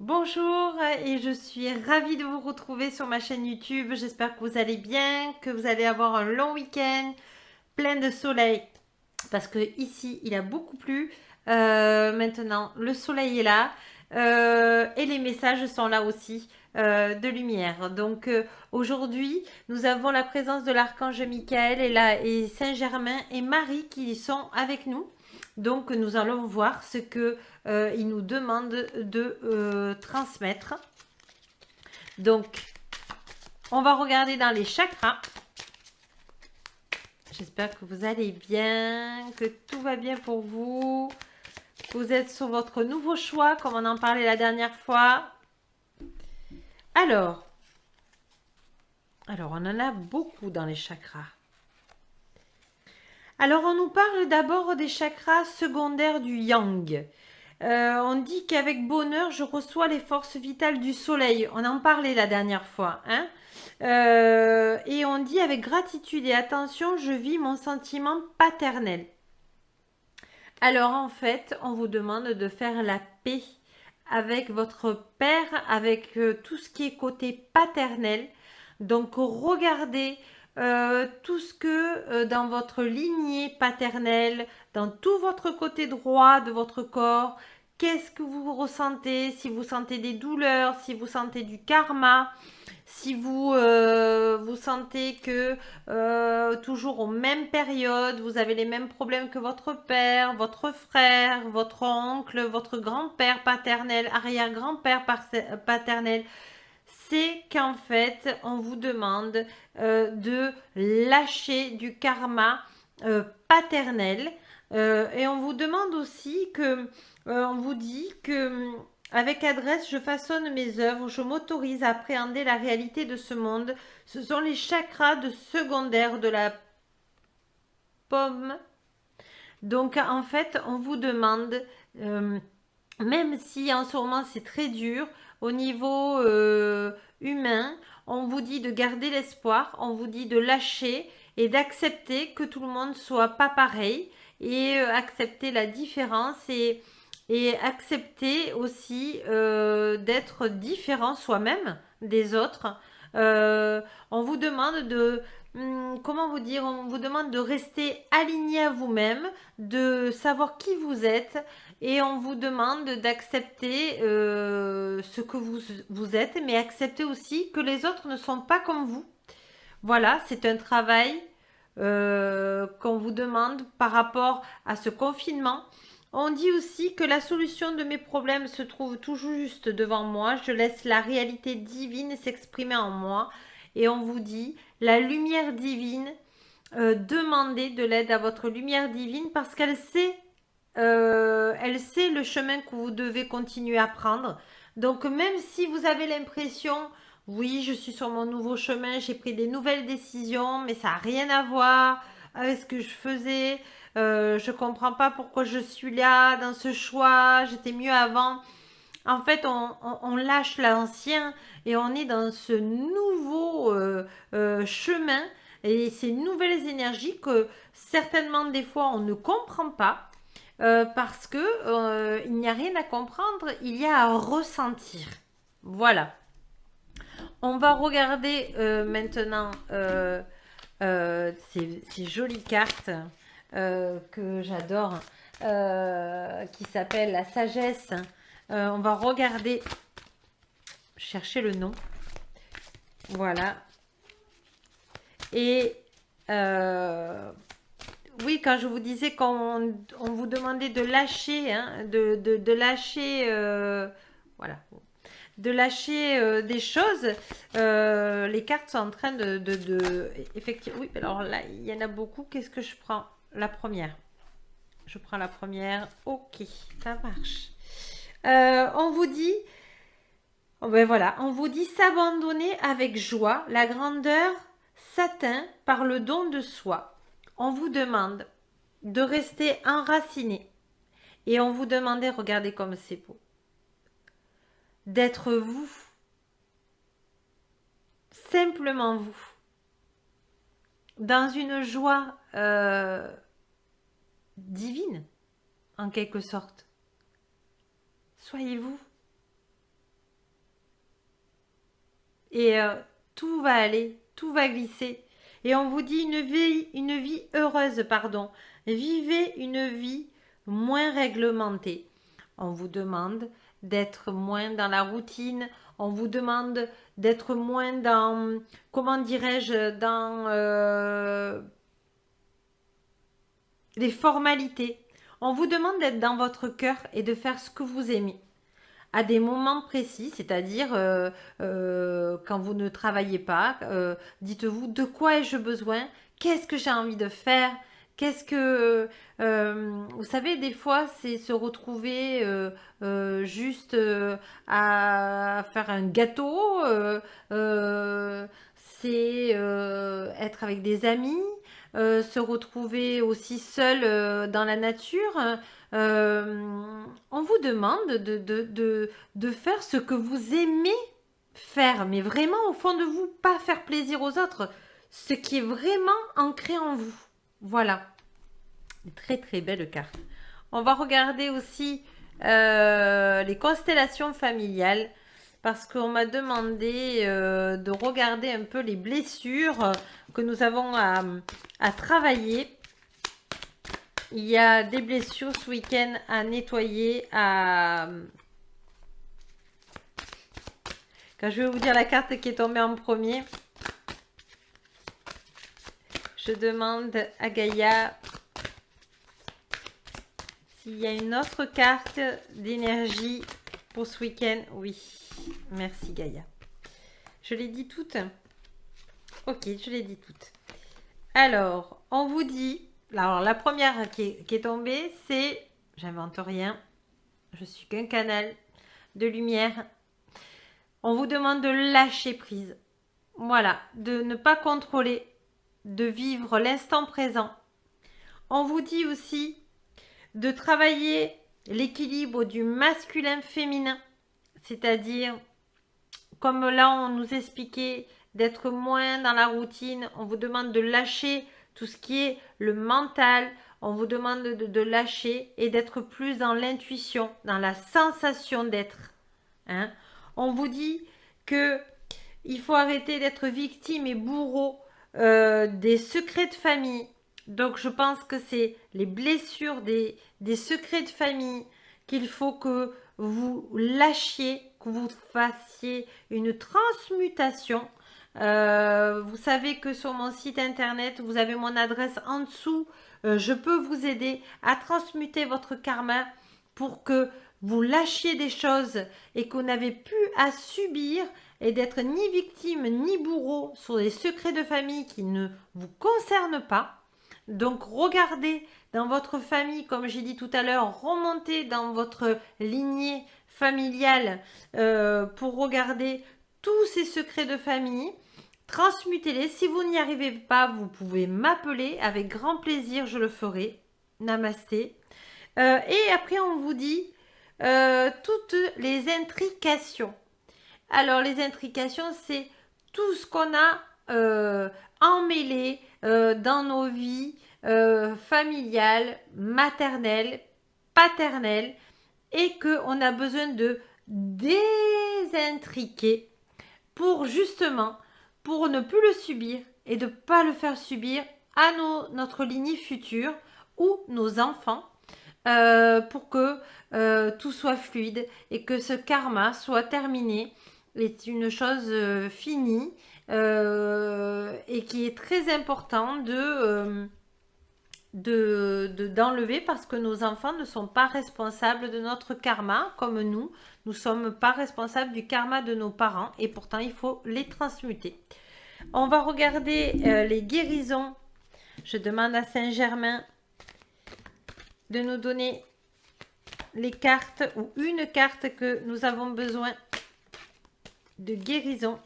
Bonjour et je suis ravie de vous retrouver sur ma chaîne YouTube. J'espère que vous allez bien, que vous allez avoir un long week-end plein de soleil parce que ici il a beaucoup plu. Maintenant le soleil est là et les messages sont là aussi de lumière. Donc aujourd'hui nous avons la présence de l'archange Michael et Saint-Germain et Marie qui sont avec nous. Donc nous allons voir ce que il nous demande de transmettre. Donc on va regarder dans les chakras. J'espère que vous allez bien, que tout va bien pour vous. Vous êtes sur votre nouveau choix, comme on en parlait la dernière fois. Alors, on en a beaucoup dans les chakras. Alors, on nous parle d'abord des chakras secondaires du yang. On dit qu'avec bonheur, je reçois les forces vitales du soleil. On en parlait la dernière fois. Hein. Et on dit avec gratitude et attention, je vis mon sentiment paternel. Alors en fait, on vous demande de faire la paix avec votre père, avec tout ce qui est côté paternel. Donc regardez tout ce que dans votre lignée paternelle, dans tout votre côté droit de votre corps, qu'est-ce que vous ressentez, si vous sentez des douleurs, si vous sentez du karma, si vous vous sentez que toujours aux mêmes périodes, vous avez les mêmes problèmes que votre père, votre frère, votre oncle, votre grand-père paternel, arrière-grand-père paternel, c'est qu'en fait, on vous demande de lâcher du karma paternel. Et on vous demande aussi que, on vous dit que avec adresse, je façonne mes œuvres, je m'autorise à appréhender la réalité de ce monde. Ce sont les chakras de secondaire de la pomme. Donc en fait, on vous demande, même si en ce moment c'est très dur, au niveau humain, on vous dit de garder l'espoir, on vous dit de lâcher et d'accepter que tout le monde soit pas pareil et accepter la différence et accepter aussi d'être différent soi-même des autres. On vous demande de, comment vous dire, on vous demande de rester aligné à vous-même, de savoir qui vous êtes et on vous demande d'accepter ce que vous êtes, mais accepter aussi que les autres ne sont pas comme vous. Voilà, c'est un travail qu'on vous demande par rapport à ce confinement. On dit aussi que la solution de mes problèmes se trouve tout juste devant moi. Je laisse la réalité divine s'exprimer en moi. Et on vous dit, la lumière divine, demandez de l'aide à votre lumière divine parce elle sait le chemin que vous devez continuer à prendre. Donc même si vous avez l'impression, oui, je suis sur mon nouveau chemin, j'ai pris des nouvelles décisions, mais ça n'a rien à voir avec ce que je faisais. Je comprends pas pourquoi je suis là dans ce choix, j'étais mieux avant. En fait, on lâche l'ancien et on est dans ce nouveau chemin et ces nouvelles énergies que certainement des fois on ne comprend pas parce que il n'y a rien à comprendre, il y a à ressentir. Voilà. On va regarder maintenant ces jolies cartes que j'adore, qui s'appellent la sagesse. On va regarder, chercher le nom. Voilà. Et oui, quand je vous disais qu'on vous demandait de lâcher, hein, de lâcher, voilà, de lâcher des choses, les cartes sont en train effectivement, oui, alors là, il y en a beaucoup. Qu'est-ce que je prends? La première. Je prends la première. Ok, ça marche. On vous dit, oh ben voilà, on vous dit s'abandonner avec joie, la grandeur s'atteint par le don de soi. On vous demande de rester enraciné et on vous demandait, regardez comme c'est beau, d'être vous, simplement vous, dans une joie divine, en quelque sorte. Soyez vous. Et tout va aller, tout va glisser. Et on vous dit une vie heureuse, pardon. Vivez une vie moins réglementée. On vous demande d'être moins dans la routine. On vous demande d'être moins dans, comment dirais-je, dans les formalités. On vous demande d'être dans votre cœur et de faire ce que vous aimez à des moments précis, c'est-à-dire quand vous ne travaillez pas, dites-vous de quoi ai-je besoin, qu'est-ce que j'ai envie de faire, qu'est-ce que... vous savez, des fois, c'est se retrouver juste à faire un gâteau, c'est être avec des amis, se retrouver aussi seul dans la nature. On vous demande de faire ce que vous aimez faire, mais vraiment au fond de vous, pas faire plaisir aux autres, ce qui est vraiment ancré en vous. Voilà, très très belle carte. On va regarder aussi les constellations familiales parce qu'on m'a demandé de regarder un peu les blessures que nous avons à travailler. Il y a des blessures ce week-end à nettoyer. Quand je vais vous dire la carte qui est tombée en premier, je demande à Gaïa s'il y a une autre carte d'énergie pour ce week-end. Oui, merci Gaïa. Je l'ai dit toutes. Ok, je l'ai dit toutes. Alors, on vous dit... Alors, la première qui est tombée, c'est... J'invente rien. Je suis qu'un canal de lumière. On vous demande de lâcher prise. Voilà, de ne pas contrôler, de vivre l'instant présent. On vous dit aussi de travailler l'équilibre du masculin-féminin, c'est-à-dire, comme là on nous expliquait, d'être moins dans la routine. On vous demande de lâcher tout ce qui est le mental. On vous demande de lâcher et d'être plus dans l'intuition, dans la sensation d'être. Hein? On vous dit que il faut arrêter d'être victime et bourreau des secrets de famille. Donc je pense que c'est les blessures des secrets de famille qu'il faut que vous lâchiez, que vous fassiez une transmutation. Vous savez que sur mon site internet, vous avez mon adresse en dessous. Je peux vous aider à transmuter votre karma pour que vous lâchiez des choses et que vous n'avez plus à subir et d'être ni victime ni bourreau sur des secrets de famille qui ne vous concernent pas. Donc regardez dans votre famille, comme j'ai dit tout à l'heure, remontez dans votre lignée familiale pour regarder tous ces secrets de famille. Transmutez-les. Si vous n'y arrivez pas, vous pouvez m'appeler. Avec grand plaisir, je le ferai. Namasté. Et après, on vous dit toutes les intrications. Alors, les intrications, c'est tout ce qu'on a emmêlé dans nos vies familiales, maternelles, paternelles, et qu'on a besoin de désintriquer pour justement, pour ne plus le subir et de ne pas le faire subir à notre lignée future ou nos enfants. Pour que tout soit fluide et que ce karma soit terminé. C'est une chose finie et qui est très important d'enlever parce que nos enfants ne sont pas responsables de notre karma comme nous. Nous ne sommes pas responsables du karma de nos parents et pourtant il faut les transmuter. On va regarder les guérisons. Je demande à Saint-Germain de nous donner les cartes ou une carte que nous avons besoin de guérison.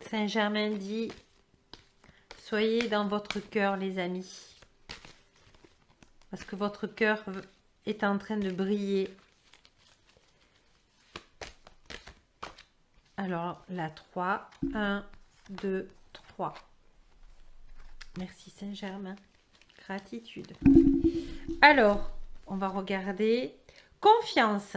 Saint-Germain dit, soyez dans votre cœur les amis, parce que votre cœur est en train de briller. Alors la 3, 1, 2, 3. Merci Saint-Germain. Gratitude. Alors, on va regarder Confiance.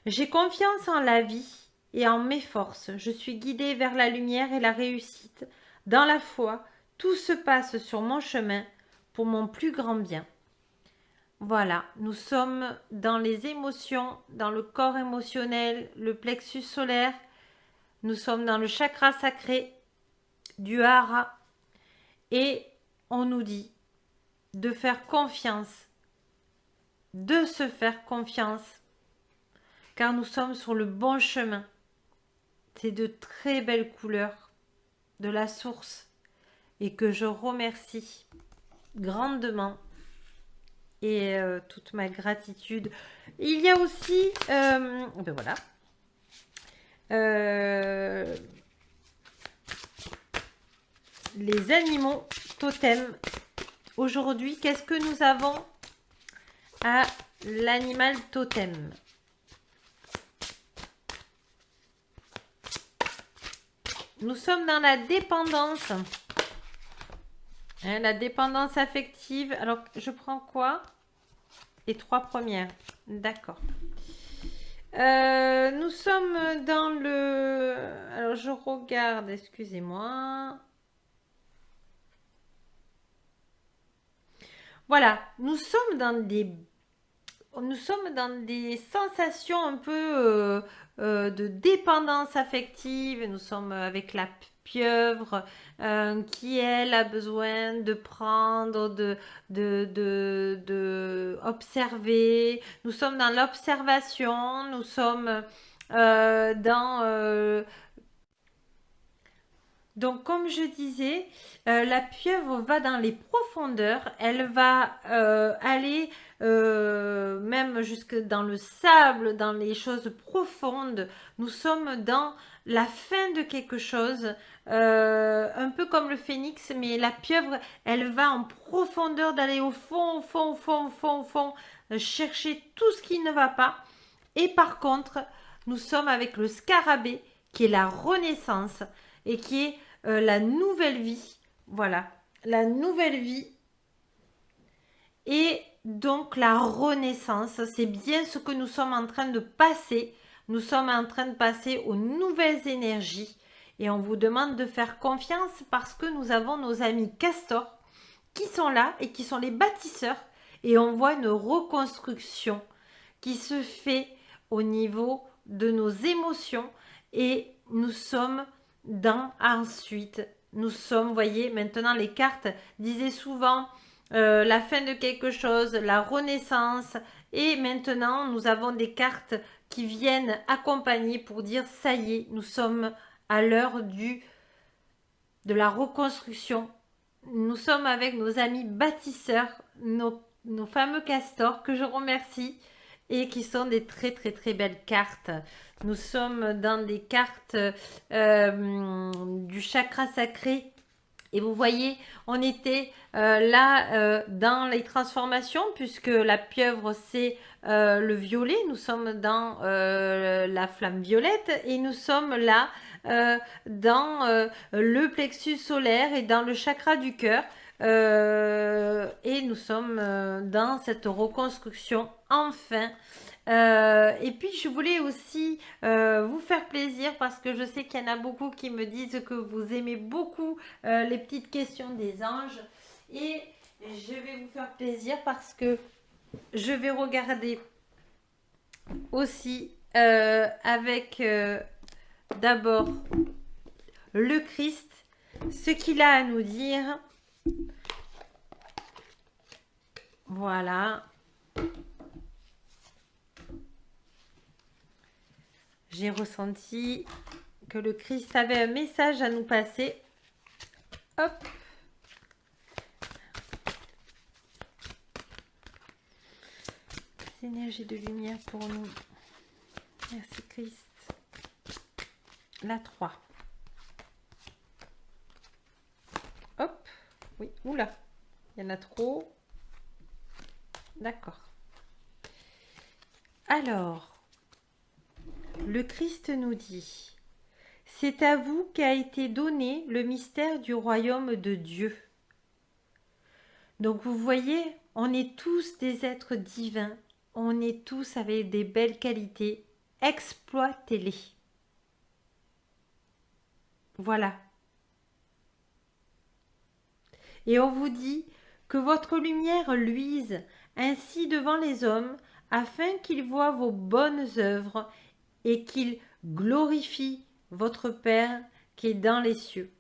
J'ai confiance en la vie et en mes forces. Je suis guidée vers la lumière et la réussite. Dans la foi, tout se passe sur mon chemin pour mon plus grand bien. Voilà, nous sommes dans les émotions, dans le corps émotionnel, le plexus solaire. Nous sommes dans le chakra sacré du hara. Et on nous dit de faire confiance, de se faire confiance, car nous sommes sur le bon chemin. C'est de très belles couleurs de la source et que je remercie grandement et toute ma gratitude. Il y a aussi, ben voilà, les animaux totems. Aujourd'hui, qu'est-ce que nous avons à l'animal totem? Nous sommes dans la dépendance. Hein, la dépendance affective. Alors, je prends quoi? Les 3 premières. D'accord. Nous sommes dans le... Alors, je regarde, excusez-moi. Voilà, nous sommes dans des sensations un peu de dépendance affective. Nous sommes avec la pieuvre qui, elle, a besoin de prendre, de observer. Nous sommes dans l'observation. Nous sommes dans... Donc, comme je disais, la pieuvre va dans les profondeurs, elle va aller même jusque dans le sable, dans les choses profondes. Nous sommes dans la fin de quelque chose, un peu comme le phénix, mais la pieuvre, elle va en profondeur, d'aller au fond, au fond, au fond, au fond, au fond, chercher tout ce qui ne va pas. Et par contre, nous sommes avec le scarabée, qui est la renaissance et qui est la nouvelle vie. Voilà, la nouvelle vie et donc la renaissance. C'est bien ce que nous sommes en train de passer. Nous sommes en train de passer aux nouvelles énergies et on vous demande de faire confiance parce que nous avons nos amis castors qui sont là et qui sont les bâtisseurs et on voit une reconstruction qui se fait au niveau de nos émotions et nous sommes dans ensuite, nous sommes, voyez, maintenant les cartes disaient souvent la fin de quelque chose, la renaissance et maintenant nous avons des cartes qui viennent accompagner pour dire ça y est, nous sommes à l'heure de la reconstruction. Nous sommes avec nos amis bâtisseurs, nos fameux castors que je remercie et qui sont des très très très belles cartes. Nous sommes dans des cartes du chakra sacré et vous voyez, on était là dans les transformations puisque la pieuvre c'est le violet, nous sommes dans la flamme violette et nous sommes là dans le plexus solaire et dans le chakra du cœur. Et nous sommes dans cette reconstruction enfin. Et puis je voulais aussi vous faire plaisir parce que je sais qu'il y en a beaucoup qui me disent que vous aimez beaucoup les petites questions des anges et je vais vous faire plaisir parce que je vais regarder aussi avec d'abord le Christ ce qu'il a à nous dire. Voilà. J'ai ressenti que le Christ avait un message à nous passer. Hop. Énergie de lumière pour nous. Merci Christ. La 3. Hop. Oui, oula. Il y en a trop. D'accord. Alors, le Christ nous dit, c'est à vous qu'a été donné le mystère du royaume de Dieu. Donc vous voyez, on est tous des êtres divins on est tous avec des belles qualités. Exploitez-les. Voilà. Et on vous dit que votre lumière luise ainsi devant les hommes, afin qu'ils voient vos bonnes œuvres et qu'ils glorifient votre Père qui est dans les cieux.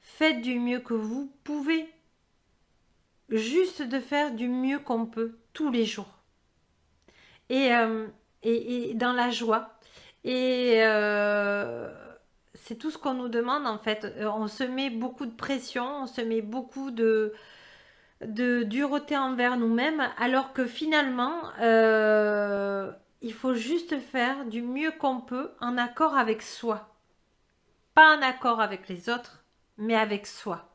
Faites du mieux que vous pouvez, juste de faire du mieux qu'on peut tous les jours. Et, dans la joie. Et c'est tout ce qu'on nous demande en fait. On se met beaucoup de pression, on se met beaucoup de dureté envers nous-mêmes, alors que finalement, il faut juste faire du mieux qu'on peut en accord avec soi. Pas en accord avec les autres, mais avec soi.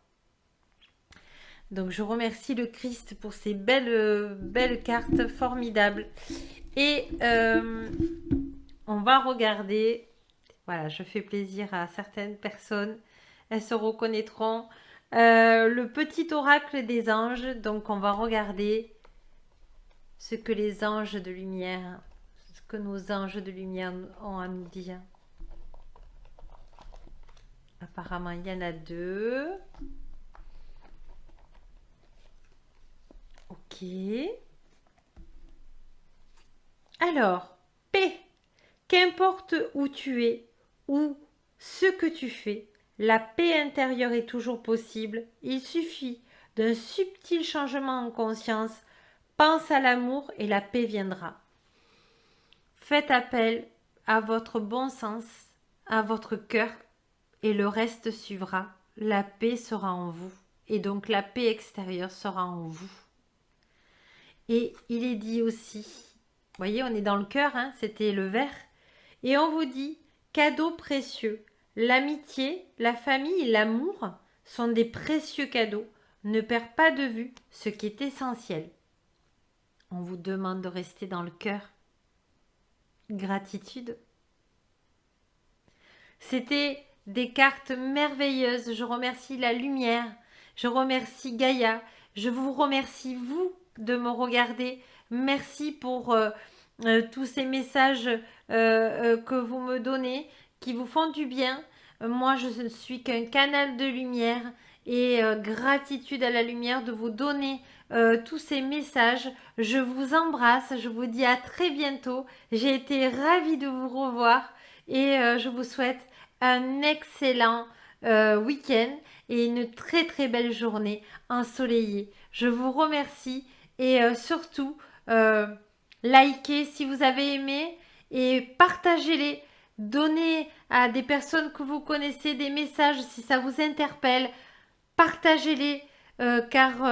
Donc je remercie le Christ pour ces belles cartes formidables. Et on va regarder, voilà, je fais plaisir à certaines personnes, elles se reconnaîtront. Le petit oracle des anges, donc on va regarder ce que les anges de lumière, ce que nos anges de lumière ont à nous dire. Apparemment, il y en a 2. Ok. Alors, P. Qu'importe où tu es ou ce que tu fais, la paix intérieure est toujours possible. Il suffit d'un subtil changement en conscience. Pense à l'amour et la paix viendra. Faites appel à votre bon sens, à votre cœur, et le reste suivra. La paix sera en vous, et donc la paix extérieure sera en vous. Et il est dit aussi, vous voyez, on est dans le cœur, hein, c'était le vert, et on vous dit, cadeaux précieux, l'amitié, la famille, l'amour sont des précieux cadeaux. Ne perds pas de vue ce qui est essentiel. On vous demande de rester dans le cœur. Gratitude. C'était des cartes merveilleuses. Je remercie la lumière. Je remercie Gaïa. Je vous remercie, vous, de me regarder. Merci pour tous ces messages que vous me donnez, qui vous font du bien. Moi, je ne suis qu'un canal de lumière. Et gratitude à la lumière de vous donner tous ces messages. Je vous embrasse. Je vous dis à très bientôt. J'ai été ravie de vous revoir. Et je vous souhaite un excellent week-end et une très très belle journée ensoleillée. Je vous remercie et surtout likez si vous avez aimé et partagez-les. Donnez à des personnes que vous connaissez des messages si ça vous interpelle. Partagez-les car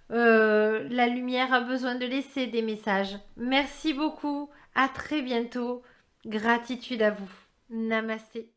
la lumière a besoin de laisser des messages. Merci beaucoup. À très bientôt. Gratitude à vous. Namasté.